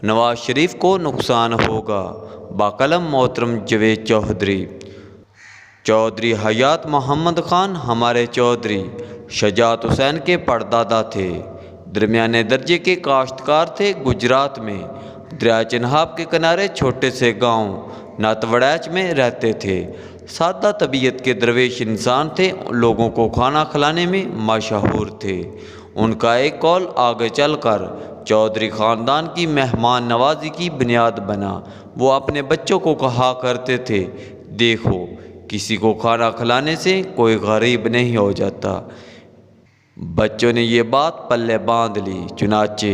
نواز شریف کو نقصان ہوگا۔ باقلم محترم جاوید چودھری۔ چودھری حیات محمد خان ہمارے چودھری شجاعت حسین کے پردادا تھے۔ درمیانے درجے کے کاشتکار تھے۔ گجرات میں دریا چناب کے کنارے چھوٹے سے گاؤں ناتوڑیچ میں رہتے تھے۔ سادہ طبیعت کے درویش انسان تھے۔ لوگوں کو کھانا کھلانے میں مشہور تھے۔ ان کا ایک قول آگے چل کر چودھری خاندان کی مہمان نوازی کی بنیاد بنا۔ وہ اپنے بچوں کو کہا کرتے تھے، دیکھو، کسی کو کھانا کھلانے سے کوئی غریب نہیں ہو جاتا۔ بچوں نے یہ بات پلے باندھ لی۔ چنانچہ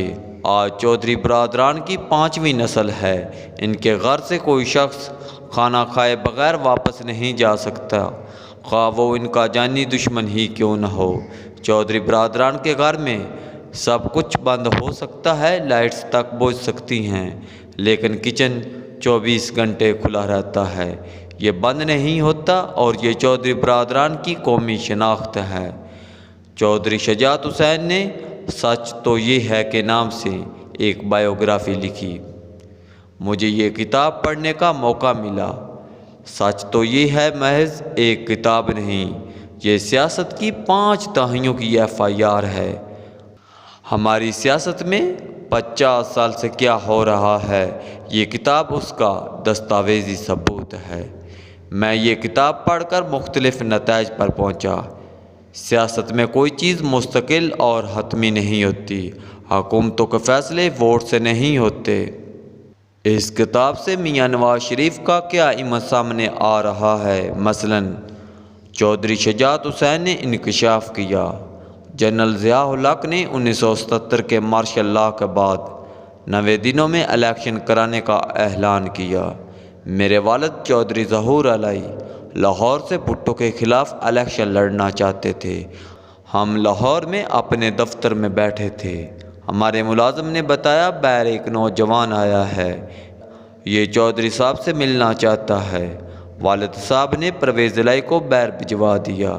آج چودھری برادران کی 5ویں نسل ہے۔ ان کے گھر سے کوئی شخص کھانا کھائے بغیر واپس نہیں جا سکتا، خواہ وہ ان کا جانی دشمن ہی کیوں نہ ہو۔ چودھری برادران کے گھر میں سب کچھ بند ہو سکتا ہے، لائٹس تک بجھ سکتی ہیں، لیکن کچن 24 گھنٹے کھلا رہتا ہے۔ یہ بند نہیں ہوتا، اور یہ چودھری برادران کی قومی شناخت ہے۔ چودھری شجاعت حسین نے سچ تو یہ ہے کہ نام سے ایک بائیوگرافی لکھی۔ مجھے یہ کتاب پڑھنے کا موقع ملا۔ سچ تو یہ ہے محض ایک کتاب نہیں، یہ سیاست کی 5 دہائیوں کی FIR ہے۔ ہماری سیاست میں 50 سال سے کیا ہو رہا ہے، یہ کتاب اس کا دستاویزی ثبوت ہے۔ میں یہ کتاب پڑھ کر مختلف نتائج پر پہنچا۔ سیاست میں کوئی چیز مستقل اور حتمی نہیں ہوتی۔ حکومتوں کے فیصلے ووٹ سے نہیں ہوتے۔ اس کتاب سے میاں نواز شریف کا کیا امج سامنے آ رہا ہے؟ مثلاً چودھری شجاعت حسین نے انکشاف کیا۔ جنرل ضیاء الحق نے 1977 کے مارشل لاء کے بعد 90 دنوں میں الیکشن کرانے کا اعلان کیا۔ میرے والد چودھری ظہور علی لاہور سے بھٹو کے خلاف الیکشن لڑنا چاہتے تھے۔ ہم لاہور میں اپنے دفتر میں بیٹھے تھے۔ ہمارے ملازم نے بتایا، باہر ایک نوجوان آیا ہے، یہ چودھری صاحب سے ملنا چاہتا ہے۔ والد صاحب نے پرویز الہی کو باہر بھجوا دیا۔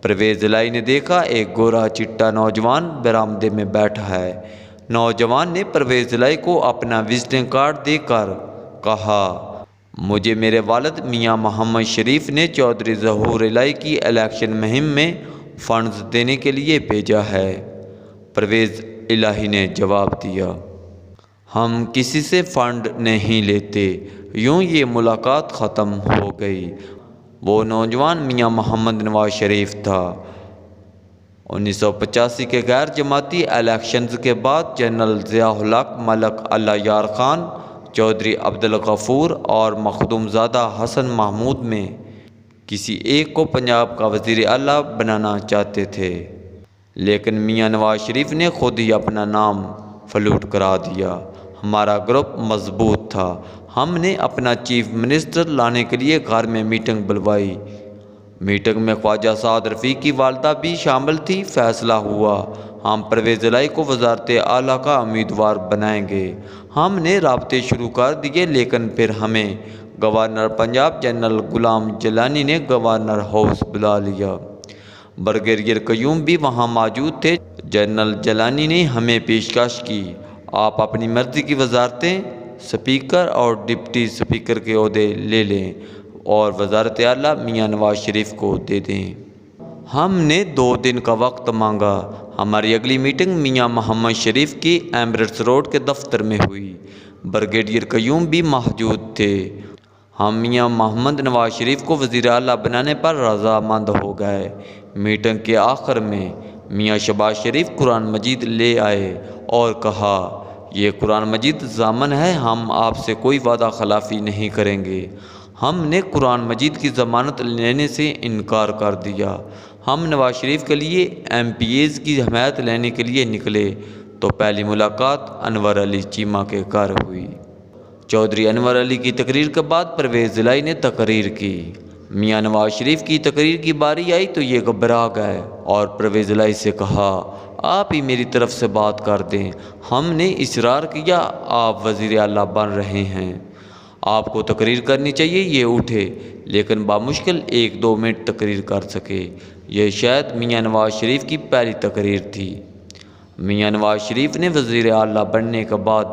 پرویز الہی نے دیکھا ایک گورا چٹا نوجوان برآمدے میں بیٹھا ہے۔ نوجوان نے پرویز الہی کو اپنا وزٹنگ کارڈ دے کر کہا، مجھے میرے والد میاں محمد شریف نے چودھری ظہور الہی کی الیکشن مہم میں فنڈز دینے کے لیے بھیجا ہے۔ پرویز الہی نے جواب دیا، ہم کسی سے فنڈ نہیں لیتے۔ یوں یہ ملاقات ختم ہو گئی۔ وہ نوجوان میاں محمد نواز شریف تھا۔ 1985 کے غیر جماعتی الیکشنز کے بعد جنرل ضیاء الحق، ملک اللہ یار خان، چودھری عبدالغفور اور مخدوم زادہ حسن محمود میں کسی ایک کو پنجاب کا وزیر اعلیٰ بنانا چاہتے تھے، لیکن میاں نواز شریف نے خود ہی اپنا نام فلوٹ کرا دیا۔ ہمارا گروپ مضبوط تھا۔ ہم نے اپنا چیف منسٹر لانے کے لیے گھر میں میٹنگ بلوائی۔ میٹنگ میں خواجہ سعد رفیق کی والدہ بھی شامل تھی۔ فیصلہ ہوا، ہم پرویز الہی کو وزارت اعلیٰ کا امیدوار بنائیں گے۔ ہم نے رابطے شروع کر دیے، لیکن پھر ہمیں گورنر پنجاب جنرل غلام جیلانی نے گورنر ہاؤس بلا لیا۔ بریگیڈیئر قیوم بھی وہاں موجود تھے۔ جنرل جیلانی نے ہمیں پیشکش کی، آپ اپنی مرضی کی وزارتیں اسپیکر اور ڈپٹی اسپیکر کے عہدے لے لیں اور وزارت اعلیٰ میاں نواز شریف کو دے دیں۔ ہم نے 2 دن کا وقت مانگا۔ ہماری اگلی میٹنگ میاں محمد شریف کی ایمریٹس روڈ کے دفتر میں ہوئی۔ بریگیڈیئر قیوم بھی موجود تھے۔ ہم میاں محمد نواز شریف کو وزیر اعلیٰ بنانے پر رضامند ہو گئے۔ میٹنگ کے آخر میں میاں شہباز شریف قرآن مجید لے آئے اور کہا، یہ قرآن مجید ضامن ہے، ہم آپ سے کوئی وعدہ خلافی نہیں کریں گے۔ ہم نے قرآن مجید کی ضمانت لینے سے انکار کر دیا۔ ہم نواز شریف کے لیے MPs کی حمایت لینے کے لیے نکلے تو پہلی ملاقات انور علی چیمہ کے گھر ہوئی۔ چودھری انور علی کی تقریر کے بعد پرویز الہی نے تقریر کی۔ میاں نواز شریف کی تقریر کی باری آئی تو یہ گھبرا گئے اور پرویز الہی سے کہا، آپ ہی میری طرف سے بات کر دیں۔ ہم نے اصرار کیا، آپ وزیر اعلیٰ بن رہے ہیں، آپ کو تقریر کرنی چاہیے۔ یہ اٹھے، لیکن بامشکل 1-2 منٹ تقریر کر سکے۔ یہ شاید میاں نواز شریف کی پہلی تقریر تھی۔ میاں نواز شریف نے وزیر اعلیٰ بننے کے بعد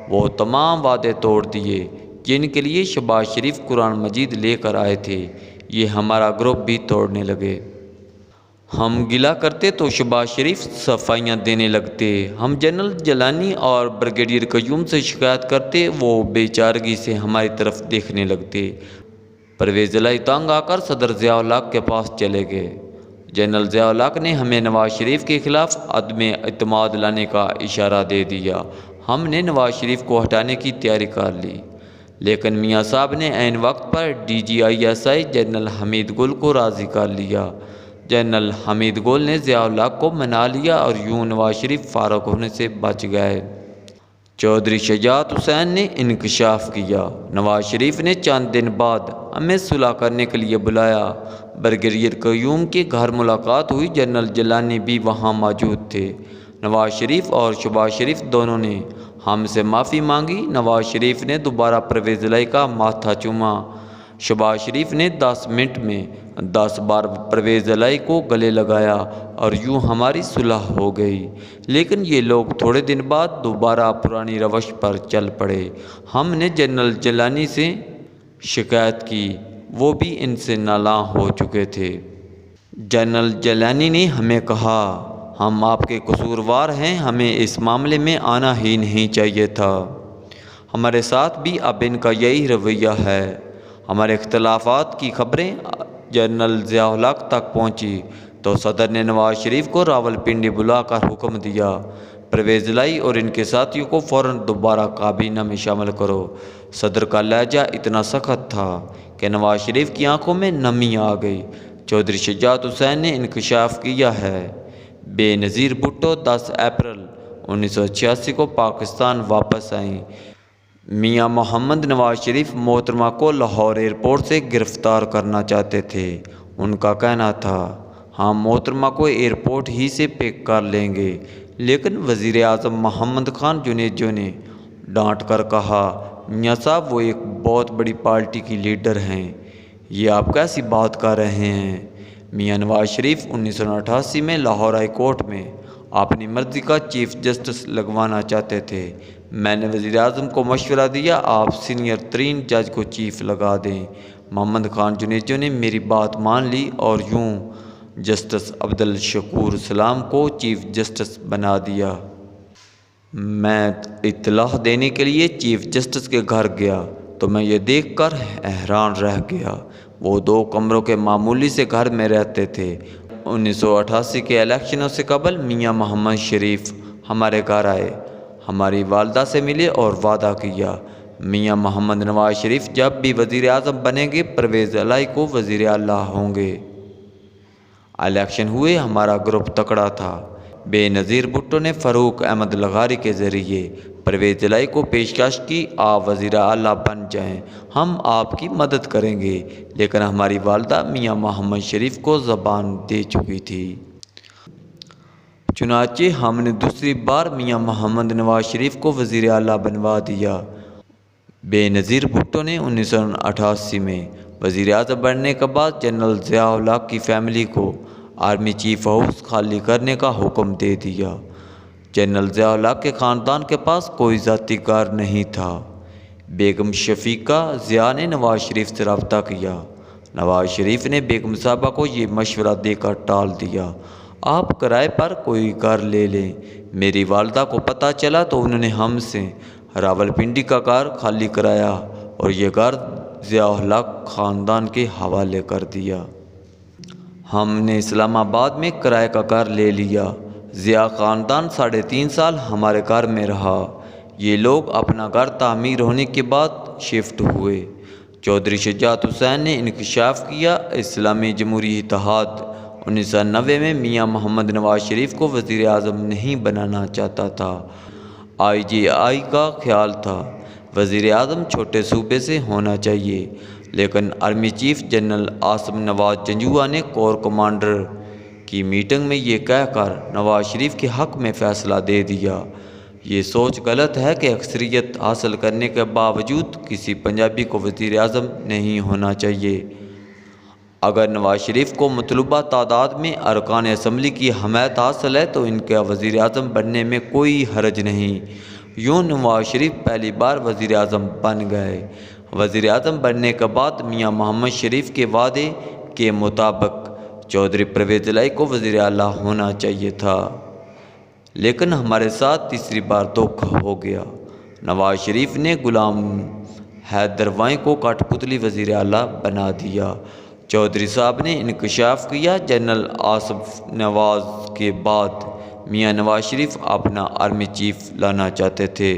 وہ تمام وعدے توڑ دیے جن کے لیے شہباز شریف قرآن مجید لے کر آئے تھے، یہ ہمارا گروپ بھی توڑنے لگے۔ ہم گلا کرتے تو شہباز شریف صفائیاں دینے لگتے، ہم جنرل جیلانی اور بریگیڈیئر قیوم سے شکایت کرتے، وہ بے چارگی سے ہماری طرف دیکھنے لگتے۔ پرویز الہی تنگ آ کر صدر ضیاء الحق کے پاس چلے گئے۔ جنرل ضیاء الحق نے ہمیں نواز شریف کے خلاف عدم اعتماد لانے کا اشارہ دے دیا۔ ہم نے نواز شریف کو ہٹانے کی تیاری کر لی، لیکن میاں صاحب نے عین وقت پر DGISI جنرل حمید گل کو راضی کر لیا۔ جنرل حمید گل نے ضیاء الحق کو منا لیا اور یوں نواز شریف فارغ ہونے سے بچ گئے۔ چودھری شجاعت حسین نے انکشاف کیا۔ نواز شریف نے چند دن بعد ہمیں صلح کرنے کے لیے بلایا۔ بریگیڈیئر قیوم کے گھر ملاقات ہوئی، جنرل جیلانی بھی وہاں موجود تھے۔ نواز شریف اور شہباز شریف دونوں نے ہم سے معافی مانگی۔ نواز شریف نے دوبارہ پرویز الہی کا ماتھا چوما۔ شہباز شریف نے 10 منٹ میں 10 بار پرویز الہی کو گلے لگایا اور یوں ہماری صلح ہو گئی، لیکن یہ لوگ تھوڑے دن بعد دوبارہ پرانی روش پر چل پڑے۔ ہم نے جنرل جیلانی سے شکایت کی، وہ بھی ان سے نالاں ہو چکے تھے۔ جنرل جیلانی نے ہمیں کہا، ہم آپ کے قصوروار ہیں، ہمیں اس معاملے میں آنا ہی نہیں چاہیے تھا۔ ہمارے ساتھ بھی اب ان کا یہی رویہ ہے۔ ہمارے اختلافات کی خبریں جنرل ضیاء الحق تک پہنچی تو صدر نے نواز شریف کو راولپنڈی بلا کر حکم دیا، پرویز الہی اور ان کے ساتھیوں کو فوراً دوبارہ کابینہ میں شامل کرو۔ صدر کا لہجہ اتنا سخت تھا کہ نواز شریف کی آنکھوں میں نمی آ گئی۔ چودھری شجاعت حسین نے انکشاف کیا ہے، بے نظیر بھٹو 10 اپریل 1986 کو پاکستان واپس آئیں۔ میاں محمد نواز شریف محترمہ کو لاہور ایئرپورٹ سے گرفتار کرنا چاہتے تھے۔ ان کا کہنا تھا، ہم محترمہ کو ایئرپورٹ ہی سے پک کر لیں گے، لیکن وزیر اعظم محمد خان جنیجو نے ڈانٹ کر کہا، میاں صاحب وہ ایک بہت بڑی پارٹی کی لیڈر ہیں، یہ آپ کیسی بات کر رہے ہیں؟ میاں نواز شریف 1988 میں لاہور ہائی کورٹ میں اپنی مرضی کا چیف جسٹس لگوانا چاہتے تھے۔ میں نے وزیر اعظم کو مشورہ دیا، آپ سینئر ترین جج کو چیف لگا دیں۔ محمد خان جنیجو نے میری بات مان لی اور یوں جسٹس عبدالشکور سلام کو چیف جسٹس بنا دیا۔ میں اطلاع دینے کے لیے چیف جسٹس کے گھر گیا تو میں یہ دیکھ کر حیران رہ گیا، وہ 2 کمروں کے معمولی سے گھر میں رہتے تھے۔ 1988 کے الیکشنوں سے قبل میاں محمد شریف ہمارے گھر آئے، ہماری والدہ سے ملے اور وعدہ کیا، میاں محمد نواز شریف جب بھی وزیر اعظم بنیں گے پرویز الہی کو وزیر اعلیٰ ہوں گے۔ الیکشن ہوئے، ہمارا گروپ تکڑا تھا۔ بے نظیر بھٹو نے فاروق احمد لغاری کے ذریعے پرویز الہی کو پیشکش کی، آپ وزیر اعلیٰ بن جائیں، ہم آپ کی مدد کریں گے، لیکن ہماری والدہ میاں محمد شریف کو زبان دے چکی تھی۔ چنانچہ ہم نے دوسری بار میاں محمد نواز شریف کو وزیر اعلیٰ بنوا دیا۔ بے نظیر بھٹو نے 1988 میں وزیر اعظم بننے کے بعد جنرل ضیاء الحق کی فیملی کو آرمی چیف ہاؤس خالی کرنے کا حکم دے دیا۔ جنرل ضیاء الحق کے خاندان کے پاس کوئی ذاتی کار نہیں تھا۔ بیگم شفیقہ ضیاء نے نواز شریف سے رابطہ کیا۔ نواز شریف نے بیگم صاحبہ کو یہ مشورہ دے کر ٹال دیا، آپ کرائے پر کوئی گھر لے لیں۔ میری والدہ کو پتہ چلا تو انہوں نے ہم سے راولپنڈی کا گھر خالی کرایا اور یہ گھر ضیاء الحق خاندان کے حوالے کر دیا۔ ہم نے اسلام آباد میں کرائے کا گھر لے لیا۔ ضیاء خاندان 3.5 سال ہمارے گھر میں رہا۔ یہ لوگ اپنا گھر تعمیر ہونے کے بعد شفٹ ہوئے۔ چودھری شجاعت حسین نے انکشاف کیا، اسلامی جمہوری اتحاد 1990 میں میاں محمد نواز شریف کو وزیر اعظم نہیں بنانا چاہتا تھا۔ IGI کا خیال تھا وزیر اعظم چھوٹے صوبے سے ہونا چاہیے، لیکن آرمی چیف جنرل عاصم نواز جنجوعہ نے کور کمانڈر کی میٹنگ میں یہ کہہ کر نواز شریف کے حق میں فیصلہ دے دیا۔ یہ سوچ غلط ہے کہ اکثریت حاصل کرنے کے باوجود کسی پنجابی کو وزیر اعظم نہیں ہونا چاہیے۔ اگر نواز شریف کو مطلوبہ تعداد میں ارکان اسمبلی کی حمایت حاصل ہے تو ان کے وزیر اعظم بننے میں کوئی حرج نہیں۔ یوں نواز شریف پہلی بار وزیر اعظم بن گئے۔ وزیر اعظم بننے کے بعد میاں محمد شریف کے وعدے کے مطابق چودھری پرویز الہی کو وزیر اعلیٰ ہونا چاہیے تھا، لیکن ہمارے ساتھ تیسری بار دھوکہ ہو گیا۔ نواز شریف نے غلام حیدر وائیں کو کٹ پتلی وزیر اعلیٰ بنا دیا۔ چودھری صاحب نے انکشاف کیا۔ جنرل آصف نواز کے بعد میاں نواز شریف اپنا آرمی چیف لانا چاہتے تھے۔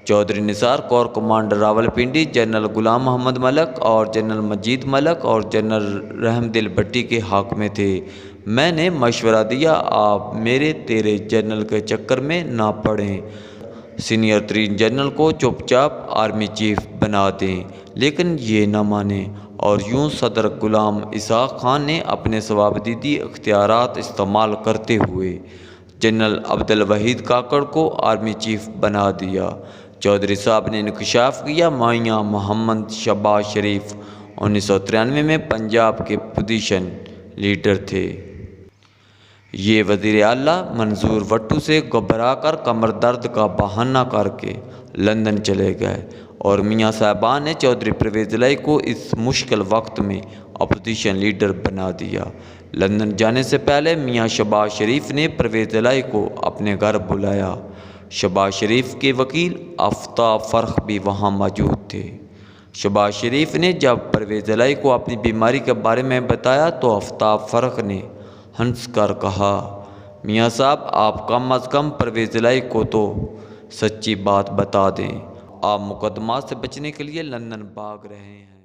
چودھری نثار corps commander Rawalpindi general Ghulam محمد ملک اور جنرل مجید ملک اور جنرل رحم دل بھٹی کے حق میں تھے۔ میں نے مشورہ دیا، آپ میرے تیرے جنرل کے چکر میں نہ پڑیں، سینئر ترین جنرل کو چپ چاپ آرمی چیف بنا دیں، لیکن یہ نہ مانے، اور یوں صدر غلام اسحاق خان نے اپنے صوابدیدی اختیارات استعمال کرتے ہوئے جنرل عبدالوحید کاکڑ کو آرمی چیف بنا دیا۔ چودھری صاحب نے انکشاف کیا، میاں محمد شہباز شریف 1993 میں پنجاب کے پوزیشن لیڈر تھے۔ یہ وزیر اعلیٰ منظور وٹو سے گھبرا کر کمر درد کا بہانہ کر کے لندن چلے گئے، اور میاں صاحبان نے چودھری پرویز الہی کو اس مشکل وقت میں اپوزیشن لیڈر بنا دیا۔ لندن جانے سے پہلے میاں شہباز شریف نے پرویز الہی کو اپنے گھر بلایا۔ شہباز شریف کے وکیل آفتاب فرخ بھی وہاں موجود تھے۔ شہباز شریف نے جب پرویز الہی کو اپنی بیماری کے بارے میں بتایا تو آفتاب فرخ نے ہنس کر کہا، میاں صاحب آپ کم از کم پرویز الہی کو تو سچی بات بتا دیں، آپ مقدمات سے بچنے کے لیے لندن بھاگ رہے ہیں۔